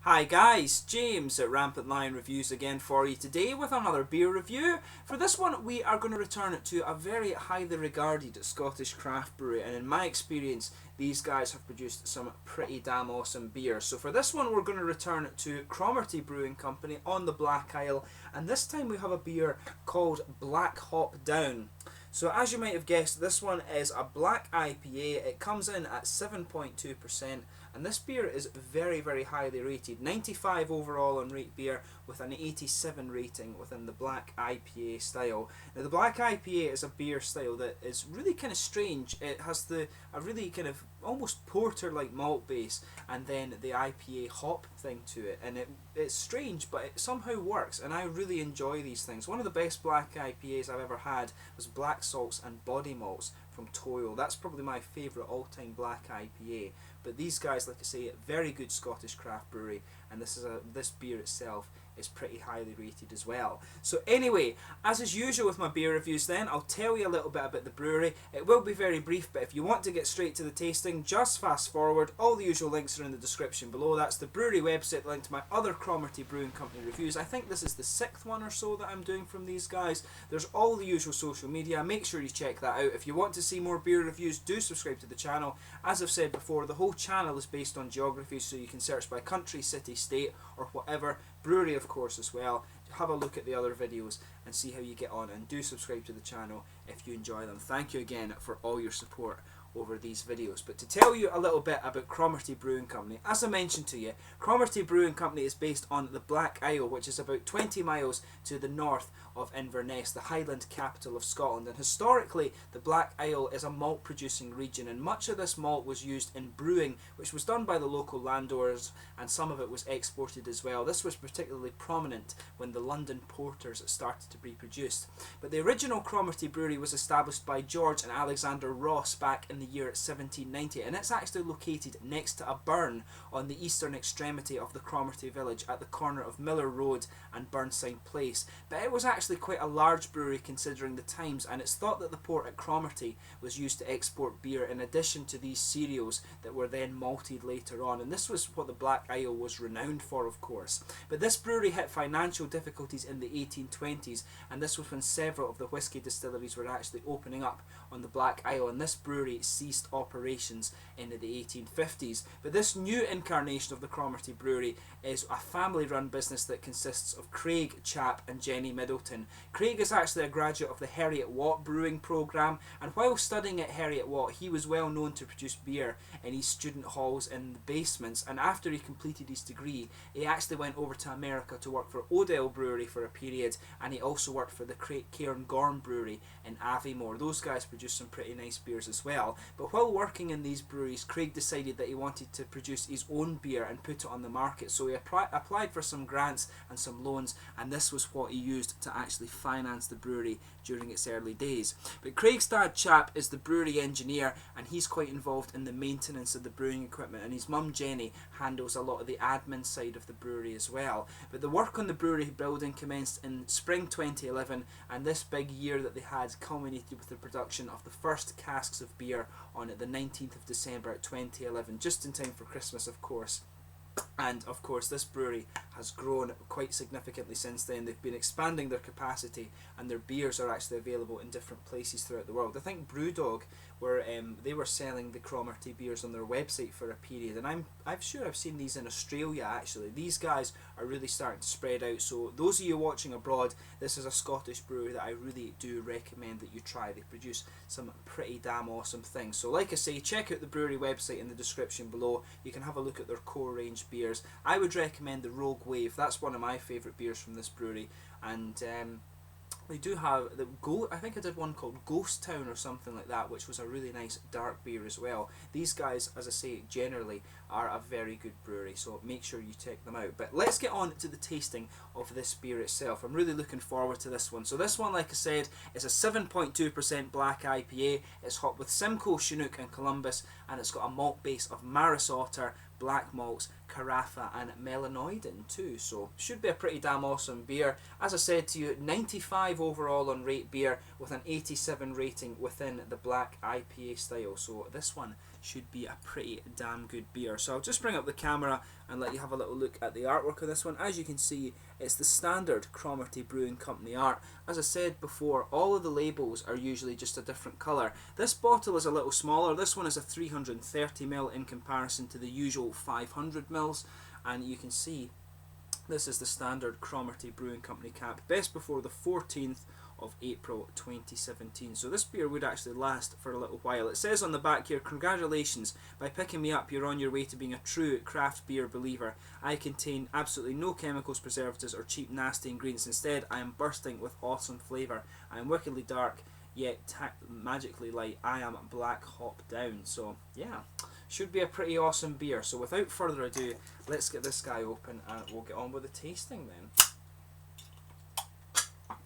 Hi guys, James at Rampant Lion Reviews again for you today with another beer review. For this one we are going to return to a very highly regarded Scottish craft brewery, and in my experience these guys have produced some pretty damn awesome beer. So for this one we're going to return to Cromarty Brewing Company on the Black Isle, and this time we have a beer called Black Hop Down. So as you might have guessed, this one is a black IPA. It comes in at 7.2%, and this beer is very highly rated. 95 overall on Rate Beer with an 87 rating within the black IPA style. Now the black IPA is a beer style that is really kind of strange. It has a really kind of almost porter-like malt base, and then the IPA hop thing to it, and it's strange, but it somehow works, and I really enjoy these things. One of the best black IPAs I've ever had was Black Salts and Body Malts from Toil. That's probably my favourite all-time black IPA. But these guys, like I say, very good Scottish craft brewery, and this beer itself is pretty highly rated as well. So anyway, as is usual with my beer reviews then, I'll tell you a little bit about the brewery. It will be very brief, but if you want to get straight to the tasting, just fast forward. All the usual links are in the description below. That's the brewery website, the link to my other Cromarty Brewing Company reviews. I think this is the 6th one or so that I'm doing from these guys. There's all the usual social media. Make sure you check that out. If you want to see more beer reviews, do subscribe to the channel. As I've said before, the whole channel is based on geography, so you can search by country, city, state, or whatever. Brewery, of course, as well. Have a look at the other videos and see how you get on, and do subscribe to the channel if you enjoy them. Thank you again for all your support over these videos. But to tell you a little bit about Cromarty Brewing Company, as I mentioned to you, Cromarty Brewing Company is based on the Black Isle, which is about 20 miles to the north of Inverness, the Highland capital of Scotland. And historically the Black Isle is a malt producing region, and much of this malt was used in brewing, which was done by the local landowners, and some of it was exported as well. This was particularly prominent when the London porters started to be produced. But the original Cromarty Brewery was established by George and Alexander Ross back in the year 1790, and it's actually located next to a burn on the eastern extremity of the Cromarty village at the corner of Miller Road and Burnside Place. But it was actually quite a large brewery considering the times, and it's thought that the port at Cromarty was used to export beer in addition to these cereals that were then malted later on, and this was what the Black Isle was renowned for, of course. But this brewery hit financial difficulties in the 1820s, and this was when several of the whisky distilleries were actually opening up on the Black Isle, and this brewery ceased operations in the 1850s. But this new incarnation of the Cromarty Brewery is a family-run business that consists of Craig Chapp and Jenny Middleton. Craig is actually a graduate of the Heriot Watt brewing programme, and while studying at Heriot Watt he was well known to produce beer in his student halls in the basements, and after he completed his degree he actually went over to America to work for Odell Brewery for a period, and he also worked for the Cairngorm Brewery in Aviemore. Those guys produced some pretty nice beers as well. But while working in these breweries, Craig decided that he wanted to produce his own beer and put it on the market, so he applied for some grants and some loans, and this was what he used to actually finance the brewery during its early days. But Craig's dad Chap is the brewery engineer, and he's quite involved in the maintenance of the brewing equipment, and his mum Jenny handles a lot of the admin side of the brewery as well. But the work on the brewery building commenced in spring 2011, and this big year that they had culminated with the production of the first casks of beer on it the 19th of December 2011, just in time for Christmas, of course. And of course this brewery has grown quite significantly since then. They've been expanding their capacity, and their beers are actually available in different places throughout the world. I think Brewdog they were selling the Cromarty beers on their website for a period, and I'm sure I've seen these in Australia actually. These guys are really starting to spread out, so those of you watching abroad, this is a Scottish brewery that I really do recommend that you try. They produce some pretty damn awesome things. So like I say, check out the brewery website in the description below. You can have a look at their core range beers. I would recommend the Rogue Wave. That's one of my favourite beers from this brewery, and they do have I think I did one called Ghost Town or something like that, which was a really nice dark beer as well. These guys, as I say, generally are a very good brewery, so make sure you check them out. But let's get on to the tasting of this beer itself. I'm really looking forward to this one. So this one, like I said, is a 7.2% black IPA. It's hopped with Simcoe, Chinook and Columbus, and it's got a malt base of Maris Otter, black malts, Carafa and Melanoidin too, so should be a pretty damn awesome beer. As I said to you, 95 overall on Rate Beer with an 87 rating within the black IPA style, so this one should be a pretty damn good beer. So I'll just bring up the camera and let you have a little look at the artwork of this one. As you can see, it's the standard Cromarty Brewing Company art. As I said before, all of the labels are usually just a different colour. This bottle is a little smaller. This one is a 330ml in comparison to the usual 500ml, and you can see this is the standard Cromarty Brewing Company cap. Best before the 14th of April 2017. So this beer would actually last for a little while. It says on the back here, "Congratulations, by picking me up you're on your way to being a true craft beer believer. I contain absolutely no chemicals, preservatives or cheap nasty ingredients. Instead I am bursting with awesome flavour. I am wickedly dark yet magically light. I am black hop down." So yeah, should be a pretty awesome beer. So without further ado, let's get this guy open and we'll get on with the tasting then.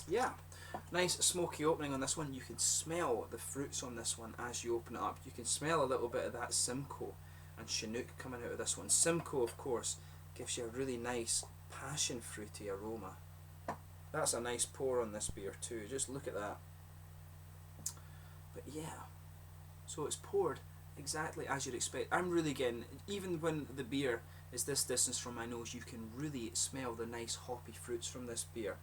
Yeah, nice smoky opening on this one. You can smell the fruits on this one as you open it up. You can smell a little bit of that Simcoe and Chinook coming out of this one. Simcoe, of course, gives you a really nice passion fruity aroma. That's a nice pour on this beer too. Just look at that. But yeah, so it's poured exactly as you'd expect. I'm really getting, even when the beer is this distance from my nose, you can really smell the nice hoppy fruits from this beer.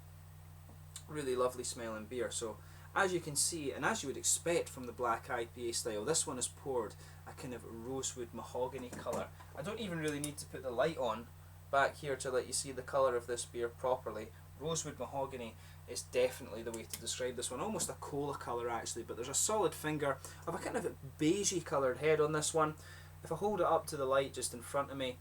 Really lovely smelling beer. So as you can see, and as you would expect from the black IPA style, this one is poured a kind of rosewood mahogany colour. I don't even really need to put the light on back here to let you see the colour of this beer properly. Rosewood mahogany is definitely the way to describe this one. Almost a cola colour actually, but there's a solid finger of a kind of beigey coloured head on this one. If I hold it up to the light just in front of me,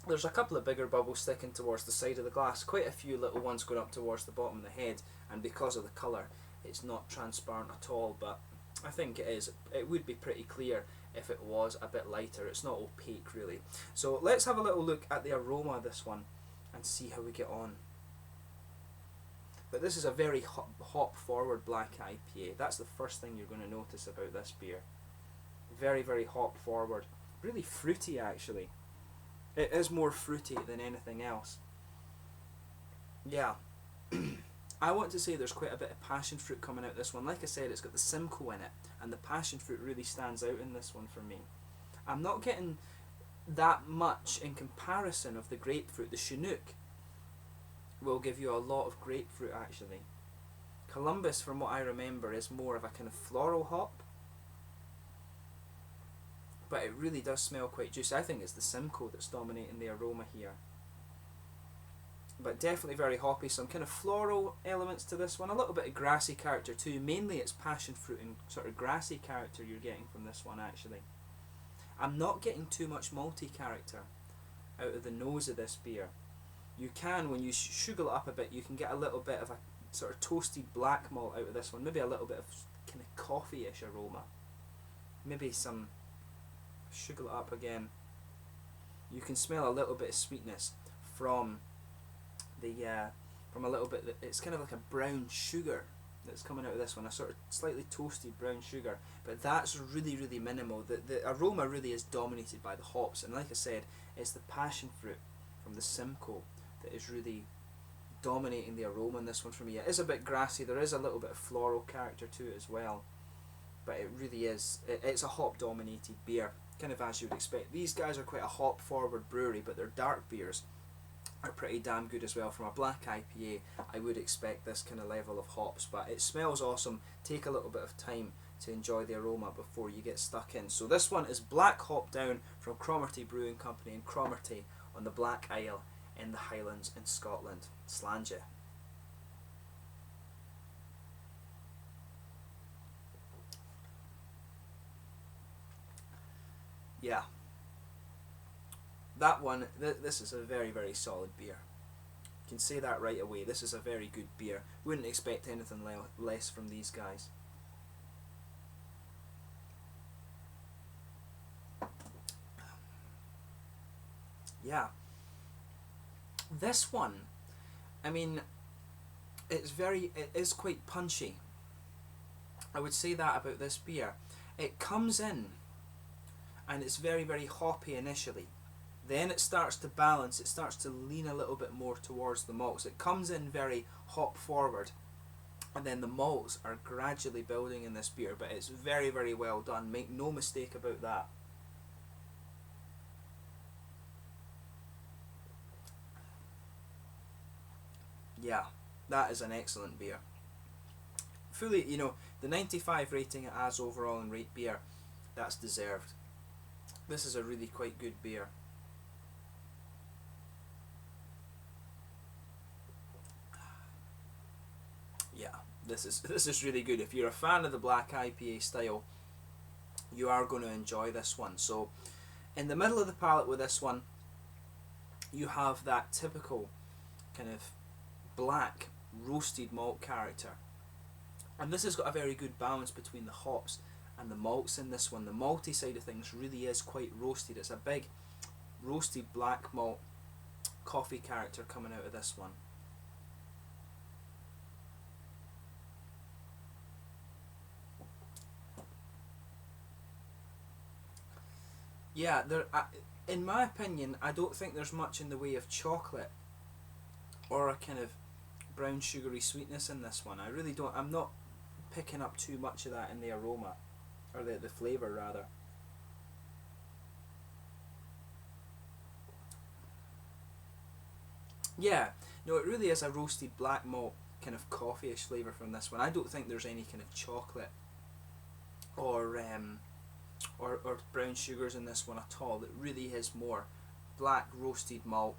there's a couple of bigger bubbles sticking towards the side of the glass, quite a few little ones going up towards the bottom of the head, and because of the colour it's not transparent at all, but I think it is. It would be pretty clear if it was a bit lighter. It's not opaque really. So let's have a little look at the aroma of this one and see how we get on. But this is a very hop forward black IPA. That's the first thing you're going to notice about this beer. Very, very hop forward. Really fruity actually. It is more fruity than anything else. Yeah. I want to say there's quite a bit of passion fruit coming out this one. Like I said, it's got the Simcoe in it, and the passion fruit really stands out in this one for me. I'm not getting that much in comparison of the grapefruit. The Chinook will give you a lot of grapefruit actually. Columbus, from what I remember, is more of a kind of floral hop, but it really does smell quite juicy. I think it's the Simcoe that's dominating the aroma here. But definitely very hoppy, some kind of floral elements to this one, a little bit of grassy character too. Mainly it's passion fruit and sort of grassy character you're getting from this one actually. I'm not getting too much malty character out of the nose of this beer. You can, when you sugar it up a bit, you can get a little bit of a sort of toasted black malt out of this one, maybe a little bit of kind of coffee-ish aroma. Maybe some, sugar it up again, you can smell a little bit of sweetness from the from a little bit, it's kind of like a brown sugar that's coming out of this one, a sort of slightly toasted brown sugar, but that's really, really minimal. The aroma really is dominated by the hops, and like I said, it's the passion fruit from the Simcoe that is really dominating the aroma in this one for me. It is a bit grassy, there is a little bit of floral character to it as well, but it really is, it's a hop dominated beer, kind of as you would expect. These guys are quite a hop forward brewery, but their dark beers are pretty damn good as well. From a black IPA, I would expect this kind of level of hops, but it smells awesome. Take a little bit of time to enjoy the aroma before you get stuck in. So this one is Black Hop Down from Cromarty Brewing Company in Cromarty on the Black Isle in the Highlands in Scotland. Slàinte. Yeah. That one, this is a very, very solid beer. You can say that right away. This is a very good beer. Wouldn't expect anything less from these guys. Yeah. This one, I mean, it is quite punchy. I would say that about this beer. It comes in and it's very, very hoppy initially. Then it starts to balance, it starts to lean a little bit more towards the malts. It comes in very hop forward, and then the malts are gradually building in this beer, but it's very, very well done. Make no mistake about that. Yeah, that is an excellent beer. Fully, the 95 rating it has overall in Rate Beer, that's deserved. This is a really quite good beer. Yeah, this is really good. If you're a fan of the black IPA style, you are going to enjoy this one. So, in the middle of the palate with this one, you have that typical kind of black roasted malt character, and this has got a very good balance between the hops and the malts in this one. The malty side of things really is quite roasted. It's a big roasted black malt coffee character coming out of this one. Yeah, in my opinion, I don't think there's much in the way of chocolate or a kind of brown sugary sweetness in this one. I really don't. I'm not picking up too much of that in the aroma, or the flavour rather. Yeah, no, it really is a roasted black malt kind of coffee-ish flavour from this one. I don't think there's any kind of chocolate or or brown sugars in this one at all. It really is more black roasted malt,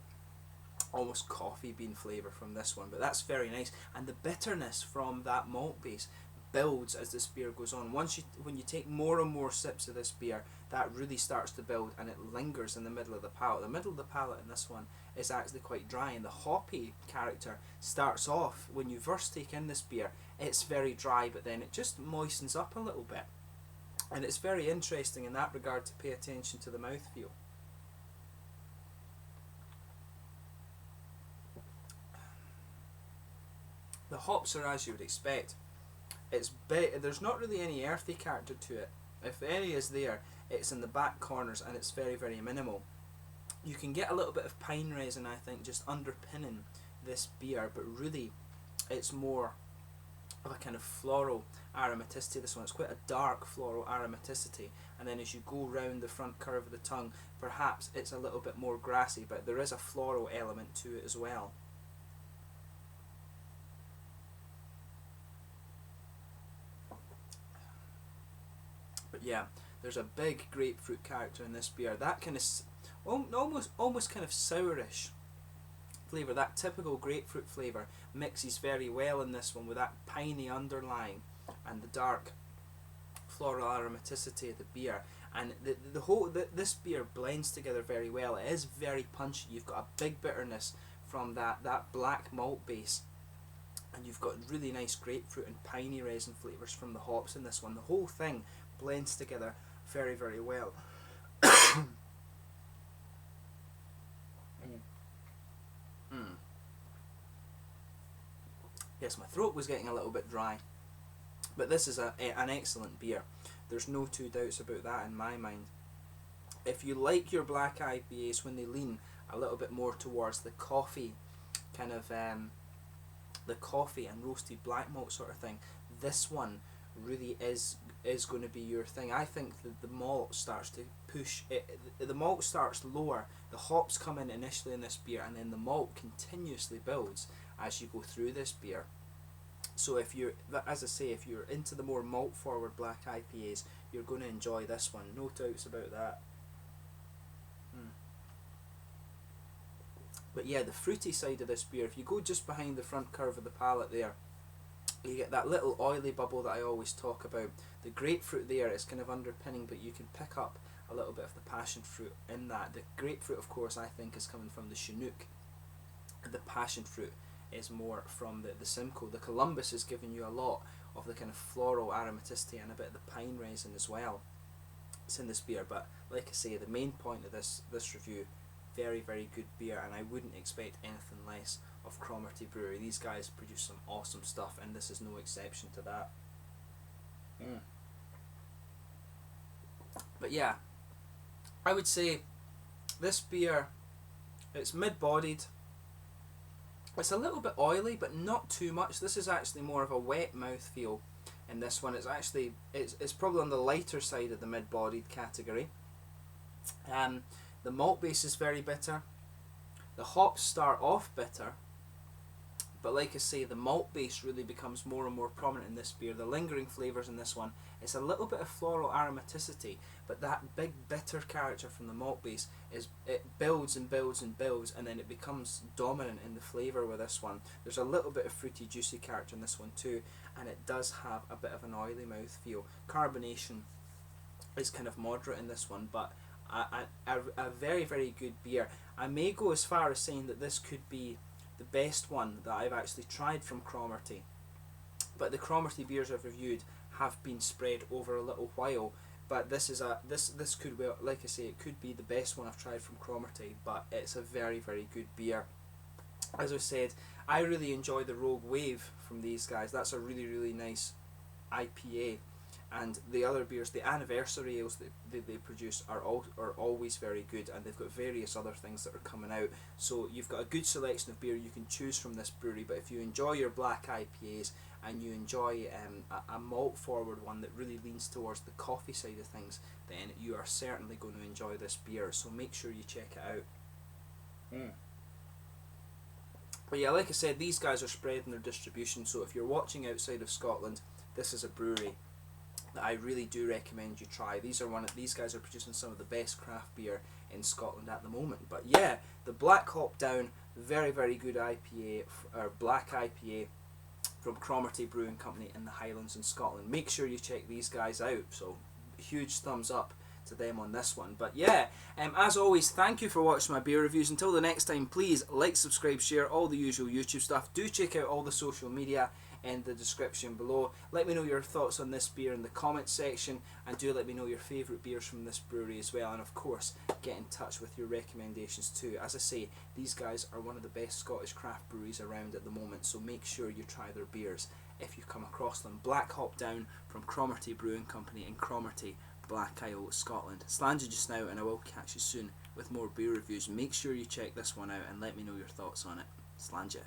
almost coffee bean flavour from this one, but that's very nice. And the bitterness from that malt base builds as this beer goes on. When you take more and more sips of this beer, that really starts to build, and it lingers in the middle of the palate. The middle of the palate in this one is actually quite dry, and the hoppy character starts off, when you first take in this beer, it's very dry, but then it just moistens up a little bit. And it's very interesting in that regard to pay attention to the mouthfeel. The hops are as you would expect. There's not really any earthy character to it. If any is there, it's in the back corners, and it's very, very minimal. You can get a little bit of pine resin, I think, just underpinning this beer, but really it's more of a kind of floral aromaticity. This one, it's quite a dark floral aromaticity, and then as you go round the front curve of the tongue, perhaps it's a little bit more grassy, but there is a floral element to it as well. But yeah, there's a big grapefruit character in this beer. That kind of almost kind of sourish flavour, that typical grapefruit flavour, mixes very well in this one with that piney underlying and the dark floral aromaticity of the beer. And this beer blends together very well. It is very punchy. You've got a big bitterness from that black malt base, and you've got really nice grapefruit and piney resin flavours from the hops in this one. The whole thing blends together very, very well. Yes, my throat was getting a little bit dry, but this is an excellent beer. There's no two doubts about that in my mind. If you like your black IPAs when they lean a little bit more towards the coffee, kind of the coffee and roasted black malt sort of thing, this one really is going to be your thing. I think that the malt starts to push it. The malt starts lower, the hops come in initially in this beer, and then the malt continuously builds as you go through this beer. So if you're, as I say, if you're into the more malt forward black IPAs, you're going to enjoy this one, no doubts about that. But yeah, the fruity side of this beer, if you go just behind the front curve of the palate there, you get that little oily bubble that I always talk about. The grapefruit there is kind of underpinning, but you can pick up a little bit of the passion fruit in that. The grapefruit, of course, I think is coming from the Chinook. The passion fruit is more from the Simcoe. The Columbus is giving you a lot of the kind of floral aromaticity and a bit of the pine resin as well. It's in this beer, but like I say, the main point of this review, very, very good beer, and I wouldn't expect anything less of Cromarty Brewery. These guys produce some awesome stuff, and this is no exception to that. But yeah, I would say this beer, it's mid-bodied. It's a little bit oily, but not too much. This is actually more of a wet mouthfeel in this one. It's probably on the lighter side of the mid-bodied category. The malt base is very bitter. The hops start off bitter, But like I say, the malt base really becomes more and more prominent in this beer. The lingering flavours in this one, it's a little bit of floral aromaticity, but that big bitter character from the malt base it builds and builds and builds, and then it becomes dominant in the flavour with this one. There's a little bit of fruity, juicy character in this one too, and it does have a bit of an oily mouth feel. Carbonation is kind of moderate in this one, but a very, very good beer. I may go as far as saying that this could be the best one that I've actually tried from Cromarty. But the Cromarty beers I've reviewed have been spread over a little while. But this is this could, well, like I say, it could be the best one I've tried from Cromarty. But it's a very, very good beer. As I said, I really enjoy the Rogue Wave from these guys. That's a really, really nice IPA. And the other beers, the anniversary ales that they produce are always very good, and they've got various other things that are coming out. So you've got a good selection of beer you can choose from this brewery. But if you enjoy your black IPAs and you enjoy a malt forward one that really leans towards the coffee side of things, then you are certainly going to enjoy this beer. So make sure you check it out. But yeah, like I said, these guys are spreading their distribution. So if you're watching outside of Scotland, this is a brewery that I really do recommend you try. These guys are producing some of the best craft beer in Scotland at the moment. But yeah, the Black Hop Down, very, very good IPA, or black IPA from Cromarty Brewing Company in the Highlands in Scotland. Make sure you check these guys out. So huge thumbs up to them on this one. But yeah, as always, thank you for watching my beer reviews. Until the next time, please like, subscribe, share, all the usual YouTube stuff. Do check out all the social media in the description below. Let me know your thoughts on this beer in the comments section, and do let me know your favourite beers from this brewery as well. And of course, get in touch with your recommendations too. As I say, these guys are one of the best Scottish craft breweries around at the moment, so make sure you try their beers if you come across them. Black Hop Down from Cromarty Brewing Company in Cromarty, Black Isle, Scotland. Slàinte just now, and I will catch you soon with more beer reviews. Make sure you check this one out and let me know your thoughts on it. Slàinte.